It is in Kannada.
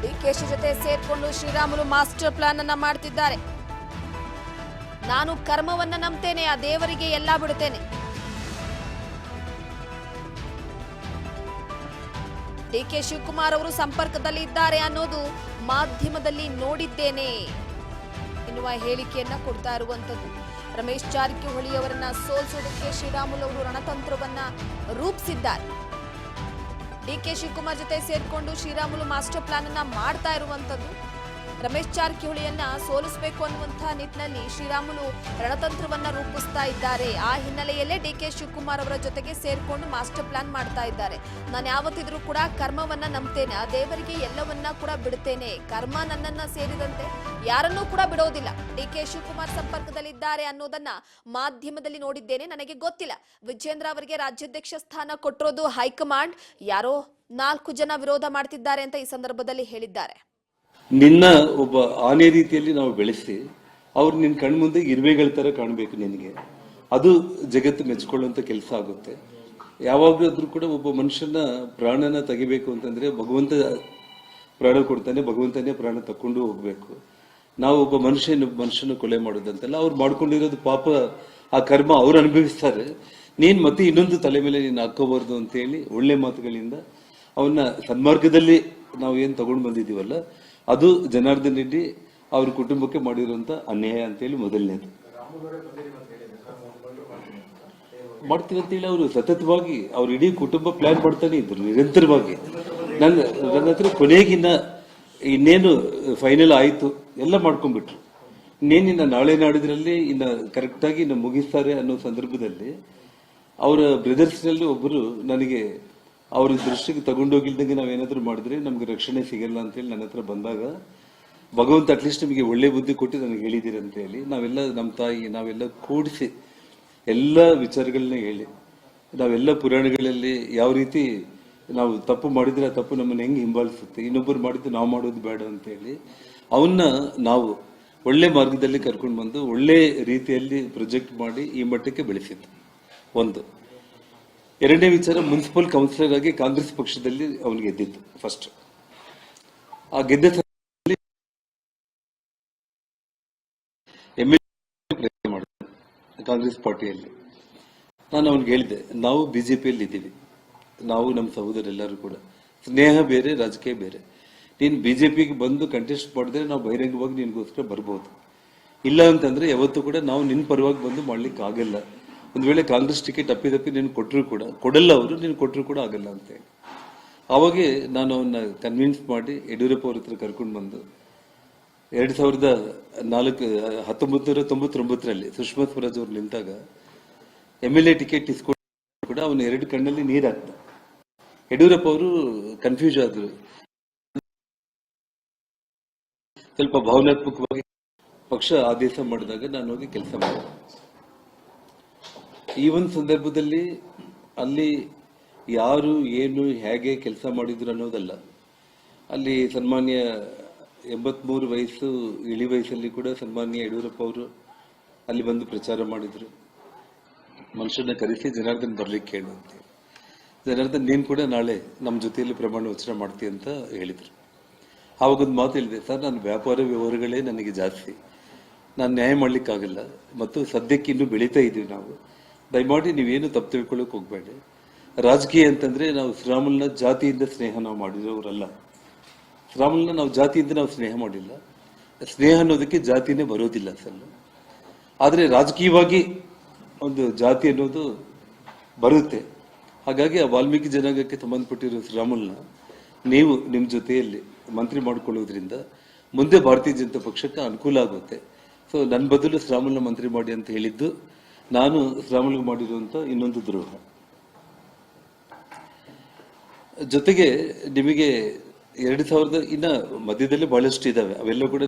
ಡಿಕೆಶಿ ಜೊತೆ ಸೇರ್ಕೊಂಡು ಶ್ರೀರಾಮುಲು ಮಾಸ್ಟರ್ ಪ್ಲಾನ್ ಅನ್ನ ಮಾಡ್ತಿದ್ದಾರೆ. ನಾನು ಕರ್ಮವನ್ನ ನಂಬ್ತೇನೆ, ಆ ದೇವರಿಗೆ ಎಲ್ಲ ಬಿಡುತ್ತೇನೆ. ಡಿಕೆ ಶಿವಕುಮಾರ್ ಅವರು ಸಂಪರ್ಕದಲ್ಲಿ ಇದ್ದಾರೆ ಅನ್ನೋದು ಮಾಧ್ಯಮದಲ್ಲಿ ನೋಡಿದ್ದೇನೆ ಎನ್ನುವ ಹೇಳಿಕೆಯನ್ನ ಕೊಡ್ತಾ ಇರುವಂತದ್ದು. ರಮೇಶ್ ಜಾರಕಿಹೊಳಿ ಅವರನ್ನ ಸೋಲಿಸೋದಕ್ಕೆ ಶ್ರೀರಾಮುಲು ಅವರು ರಣತಂತ್ರವನ್ನ ರೂಪಿಸಿದ್ದಾರೆ. ಡಿಕೆ ಶಿವಕುಮಾರ್ ಜೊತೆ ಸೇರ್ಕೊಂಡು ಶ್ರೀರಾಮುಲು ಮಾಸ್ಟರ್ ಪ್ಲಾನ್ ಅನ್ನ ಮಾಡ್ತಾ ಇರುವಂತದ್ದು. ರಮೇಶ್ ಜಾರಕಿಹೊಳಿಯನ್ನ ಸೋಲಿಸಬೇಕು ಅನ್ನುವಂತಹ ನಿಟ್ಟಿನಲ್ಲಿ ಶ್ರೀರಾಮುಲು ರಣತಂತ್ರವನ್ನ ರೂಪಿಸ್ತಾ ಇದ್ದಾರೆ. ಆ ಹಿನ್ನೆಲೆಯಲ್ಲೇ ಡಿಕೆ ಶಿವಕುಮಾರ್ ಅವರ ಜೊತೆಗೆ ಸೇರ್ಕೊಂಡು ಮಾಸ್ಟರ್ ಪ್ಲಾನ್ ಮಾಡ್ತಾ ಇದ್ದಾರೆ. ನಾನು ಯಾವತ್ತಿದ್ರೂ ಕೂಡ ಕರ್ಮವನ್ನ ನಂಬ್ತೇನೆ, ಆ ದೇವರಿಗೆ ಎಲ್ಲವನ್ನ ಕೂಡ ಬಿಡುತ್ತೇನೆ. ಕರ್ಮ ನನ್ನನ್ನ ಸೇರಿದಂತೆ ಯಾರನ್ನೂ ಕೂಡ ಬಿಡೋದಿಲ್ಲ. ಡಿಕೆ ಶಿವಕುಮಾರ್ ಸಂಪರ್ಕದಲ್ಲಿದ್ದಾರೆ ಅನ್ನೋದನ್ನ ಮಾಧ್ಯಮದಲ್ಲಿ ನೋಡಿದ್ದೇನೆ, ನನಗೆ ಗೊತ್ತಿಲ್ಲ. ವಿಜೇಂದ್ರ ಅವರಿಗೆ ರಾಜ್ಯಾಧ್ಯಕ್ಷ ಸ್ಥಾನ ಕೊಟ್ಟಿರೋದು ಹೈಕಮಾಂಡ್, ಯಾರೋ 4 ಜನ ವಿರೋಧ ಮಾಡ್ತಿದ್ದಾರೆ ಅಂತ ಈ ಸಂದರ್ಭದಲ್ಲಿ ಹೇಳಿದ್ದಾರೆ. ನಿನ್ನ ಒಬ್ಬ ಆನೆ ರೀತಿಯಲ್ಲಿ ನಾವು ಬೆಳೆಸಿ ಅವ್ರು ನಿನ್ನ ಕಣ್ಮುಂದೆ ಇರುವೆಗಳ ತರ ಕಾಣಬೇಕು. ನಿನಗೆ ಅದು ಜಗತ್ತು ಮೆಚ್ಕೊಳ್ಳುವಂತ ಕೆಲಸ ಆಗುತ್ತೆ. ಯಾವಾಗಾದ್ರೂ ಕೂಡ ಒಬ್ಬ ಮನುಷ್ಯನ ಪ್ರಾಣನ ತೆಗಿಬೇಕು ಅಂತಂದ್ರೆ ಭಗವಂತ ಪ್ರಾಣ ಕೊಡ್ತಾನೆ, ಭಗವಂತನೇ ಪ್ರಾಣ ತಕೊಂಡು ಹೋಗ್ಬೇಕು. ನಾವು ಒಬ್ಬ ಮನುಷ್ಯನ ಕೊಲೆ ಮಾಡೋದಂತಲ್ಲ, ಅವ್ರು ಮಾಡ್ಕೊಂಡಿರೋದು ಪಾಪ, ಆ ಕರ್ಮ ಅವ್ರು ಅನುಭವಿಸ್ತಾರೆ. ನೀನ್ ಮತ್ತೆ ಇನ್ನೊಂದು ತಲೆ ಮೇಲೆ ನೀನು ಹಾಕೋಬಾರ್ದು ಅಂತ ಹೇಳಿ ಒಳ್ಳೆ ಮಾತುಗಳಿಂದ ಅವನ್ನ ಸನ್ಮಾರ್ಗದಲ್ಲಿ ನಾವು ಏನ್ ತಗೊಂಡು ಬಂದಿದೀವಲ್ಲ, ಅದು ಜನಾರ್ದನ್ ರೆಡ್ಡಿ ಅವ್ರ ಕುಟುಂಬಕ್ಕೆ ಮಾಡಿರುವಂತ ಅನ್ಯಾಯ ಅಂತೇಳಿ ಮೊದಲನೇದು. ಮಾಡ್ತೀವಿ ಅಂತೇಳಿ ಅವರು ಸತತವಾಗಿ ಅವ್ರ ಇಡೀ ಕುಟುಂಬ ಪ್ಲಾನ್ ಮಾಡ್ತಾನೆ ಇದ್ರು ನಿರಂತರವಾಗಿ. ನನ್ನ ಹತ್ರ ಕೊನೆಗಿನ್ನ ಇನ್ನೇನು ಫೈನಲ್ ಆಯ್ತು ಎಲ್ಲ ಮಾಡ್ಕೊಂಡ್ಬಿಟ್ರು. ಇನ್ನೇನಿನ್ನ ನಾಳೆ ನಾಡಿದ್ರಲ್ಲಿ ಇನ್ನ ಕರೆಕ್ಟ್ ಆಗಿ ಇನ್ನು ಮುಗಿಸ್ತಾರೆ ಅನ್ನೋ ಸಂದರ್ಭದಲ್ಲಿ ಅವರ ಬ್ರದರ್ಸ್ ನಲ್ಲಿ ಒಬ್ಬರು ನನಗೆ ಅವ್ರ ದೃಷ್ಟಿಗೆ ತಗೊಂಡೋಗಿಲ್ದಂಗೆ ನಾವೇನಾದ್ರೂ ಮಾಡಿದ್ರೆ ನಮ್ಗೆ ರಕ್ಷಣೆ ಸಿಗಲ್ಲ ಅಂತ ಹೇಳಿ ನನ್ನ ಹತ್ರ ಬಂದಾಗ, ಭಗವಂತ ಅಟ್ಲೀಸ್ಟ್ ನಿಮಗೆ ಒಳ್ಳೆ ಬುದ್ಧಿ ಕೊಟ್ಟು ನನಗೆ ಹೇಳಿದಿರಿ ಅಂತ ಹೇಳಿ ನಾವೆಲ್ಲ ನಮ್ಮ ತಾಯಿ ನಾವೆಲ್ಲ ಕೂಡಿಸಿ ಎಲ್ಲ ವಿಚಾರಗಳನ್ನ ಹೇಳಿ, ನಾವೆಲ್ಲ ಪುರಾಣಗಳಲ್ಲಿ ಯಾವ ರೀತಿ ನಾವು ತಪ್ಪು ಮಾಡಿದ್ರೆ ಆ ತಪ್ಪು ನಮ್ಮನ್ನ ಹೆಂಗೆ ಹಿಂಬಾಲಿಸುತ್ತೆ, ಇನ್ನೊಬ್ಬರು ಮಾಡಿದ್ದು ನಾವು ಮಾಡೋದು ಬೇಡ ಅಂತ ಹೇಳಿ ಅವನ್ನ ನಾವು ಒಳ್ಳೆ ಮಾರ್ಗದಲ್ಲಿ ಕರ್ಕೊಂಡು ಬಂದು ಒಳ್ಳೆ ರೀತಿಯಲ್ಲಿ ಪ್ರೊಜೆಕ್ಟ್ ಮಾಡಿ ಈ ಮಟ್ಟಕ್ಕೆ ಬೆಳೆಸಿದ್ದು ಒಂದು. ಎರಡನೇ ವಿಚಾರ, ಮುನ್ಸಿಪಲ್ ಕೌನ್ಸಿಲರ್ ಆಗಿ ಕಾಂಗ್ರೆಸ್ ಪಕ್ಷದಲ್ಲಿ ಅವನಿಗೆ ಗೆದ್ದಿತ್ತು ಫಸ್ಟ್. ಆ ಗೆದ್ದ ಪ್ರಯತ್ನ ಮಾಡಿದೆ ಕಾಂಗ್ರೆಸ್ ಪಾರ್ಟಿಯಲ್ಲಿ. ನಾನು ಅವನಿಗೆ ಹೇಳಿದೆ, ನಾವು ಬಿಜೆಪಿಯಲ್ಲಿ ಇದ್ದೀವಿ, ನಾವು ನಮ್ಮ ಸಹೋದರೆಲ್ಲರೂ ಕೂಡ ಸ್ನೇಹ ಬೇರೆ ರಾಜಕೀಯ ಬೇರೆ. ನೀನು ಬಿಜೆಪಿಗೆ ಬಂದು ಕಂಟೆಸ್ಟ್ ಮಾಡಿದ್ರೆ ನಾವು ಬಹಿರಂಗವಾಗಿ ನಿನ್ಗೋಸ್ಕರ ಬರ್ಬೋದು, ಇಲ್ಲ ಅಂತಂದ್ರೆ ಯಾವತ್ತೂ ಕೂಡ ನಾವು ನಿನ್ನ ಪರವಾಗಿ ಬಂದು ಮಾಡ್ಲಿಕ್ಕೆ ಆಗಲ್ಲ. ಒಂದ್ ವೇಳೆ ಕಾಂಗ್ರೆಸ್ ಟಿಕೆಟ್ ಅಪ್ಪಿದಪ್ಪಿ ನೀನು ಕೊಟ್ಟರು ಕೂಡ ಕೊಡಲ್ಲ, ಅವರು ನೀನು ಕೊಟ್ಟರು ಕೂಡ ಆಗಲ್ಲ ಅಂತ ಹೇಳಿ ಅವಾಗೆ ನಾನು ಅವನ್ನ ಕನ್ವಿನ್ಸ್ ಮಾಡಿ ಯಡಿಯೂರಪ್ಪ ಅವ್ರ ಹತ್ರ ಕರ್ಕೊಂಡು ಬಂದು 1999ರಲ್ಲಿ ಸುಷ್ಮಾ ಸ್ವರಾಜ್ ಅವ್ರು ನಿಂತಾಗ MLA ಟಿಕೆಟ್ ಇಸ್ಕೊಂಡು ಕೂಡ ಅವನ 2 ಕಣ್ಣಲ್ಲಿ ನೀರಾಗ್ತ. ಯಡಿಯೂರಪ್ಪ ಅವರು ಕನ್ಫ್ಯೂಸ್ ಆದ್ರು, ಸ್ವಲ್ಪ ಭಾವನಾತ್ಮಕವಾಗಿ ಪಕ್ಷ ಆದೇಶ ಮಾಡಿದಾಗ ನಾನು ಹೋಗಿ ಕೆಲಸ ಮಾಡಿದೆ. ಈ ಒಂದು ಸಂದರ್ಭದಲ್ಲಿ ಅಲ್ಲಿ ಯಾರು ಏನು ಹೇಗೆ ಕೆಲಸ ಮಾಡಿದ್ರು ಅನ್ನೋದಲ್ಲ, ಅಲ್ಲಿ ಸನ್ಮಾನ್ಯ 83 ವಯಸ್ಸು ಇಳಿ ವಯಸ್ಸಲ್ಲಿ ಕೂಡ ಸನ್ಮಾನ್ಯ ಯಡಿಯೂರಪ್ಪ ಅವರು ಅಲ್ಲಿ ಬಂದು ಪ್ರಚಾರ ಮಾಡಿದ್ರು. ಮನುಷ್ಯನ ಕರೆಸಿ ಜನಾರ್ದನ್ ಬರ್ಲಿಕ್ಕೆ ಹೇಳು ಅಂತ. ಜನಾರ್ದನ್ ನೀನು ಕೂಡ ನಾಳೆ ನಮ್ಮ ಜೊತೆಯಲ್ಲಿ ಪ್ರಮಾಣ ವಚನ ಮಾಡ್ತೀಯ ಅಂತ ಹೇಳಿದ್ರು. ಆವಾಗೊಂದು ಮಾತು ಹೇಳಿದೆ, ಸರ್ ನನ್ನ ವ್ಯಾಪಾರ ವ್ಯವಹಾರಗಳೇ ನನಗೆ ಜಾಸ್ತಿ, ನಾನು ನ್ಯಾಯ ಮಾಡ್ಲಿಕ್ಕಾಗಲ್ಲ, ಮತ್ತು ಸದ್ಯಕ್ಕೆ ಇನ್ನೂ ಬೆಳೀತಾ ಇದ್ದೀವಿ ನಾವು, ದಯಮಾಡಿ ನೀವೇನು ತಪ್ಪು ತಿಳ್ಕೊಳ್ಳೋಕೆ ಹೋಗ್ಬೇಡಿ. ರಾಜಕೀಯ ಅಂತಂದ್ರೆ ನಾವು ಶ್ರೀರಾಮುಲನ ಜಾತಿಯಿಂದ ಸ್ನೇಹ ನಾವು ಮಾಡಿರೋರಲ್ಲ, ಶ್ರೀರಾಮುಲನ ನಾವು ಜಾತಿಯಿಂದ ನಾವು ಸ್ನೇಹ ಮಾಡಿಲ್ಲ. ಸ್ನೇಹ ಅನ್ನೋದಕ್ಕೆ ಜಾತಿನೇ ಬರೋದಿಲ್ಲ ಸರ್. ಆದ್ರೆ ರಾಜಕೀಯವಾಗಿ ಒಂದು ಜಾತಿ ಅನ್ನೋದು ಬರುತ್ತೆ. ಹಾಗಾಗಿ ಆ ವಾಲ್ಮೀಕಿ ಜನಾಂಗಕ್ಕೆ ಸಂಬಂಧಪಟ್ಟಿರೋ ಶ್ರೀರಾಮುಲನ ನೀವು ನಿಮ್ಮ ಜೊತೆಯಲ್ಲಿ ಮಂತ್ರಿ ಮಾಡ್ಕೊಳ್ಳೋದ್ರಿಂದ ಮುಂದೆ ಭಾರತೀಯ ಜನತಾ ಪಕ್ಷಕ್ಕೆ ಅನುಕೂಲ ಆಗುತ್ತೆ. ಸೊ ನನ್ನ ಬದಲು ಶ್ರೀರಾಮುಲನ ಮಂತ್ರಿ ಮಾಡಿ ಅಂತ ಹೇಳಿದ್ದು ನಾನು ಶ್ರೀರಾಮುಲುಗೆ ಮಾಡಿರುವಂತ ಇನ್ನೊಂದು ದ್ರೋಹ. ಜೊತೆಗೆ ನಿಮಗೆ 2000 ಇನ್ನ ಮಧ್ಯದಲ್ಲಿ ಬಹಳಷ್ಟು ಇದಾವೆ, ಅವೆಲ್ಲ ಕೂಡ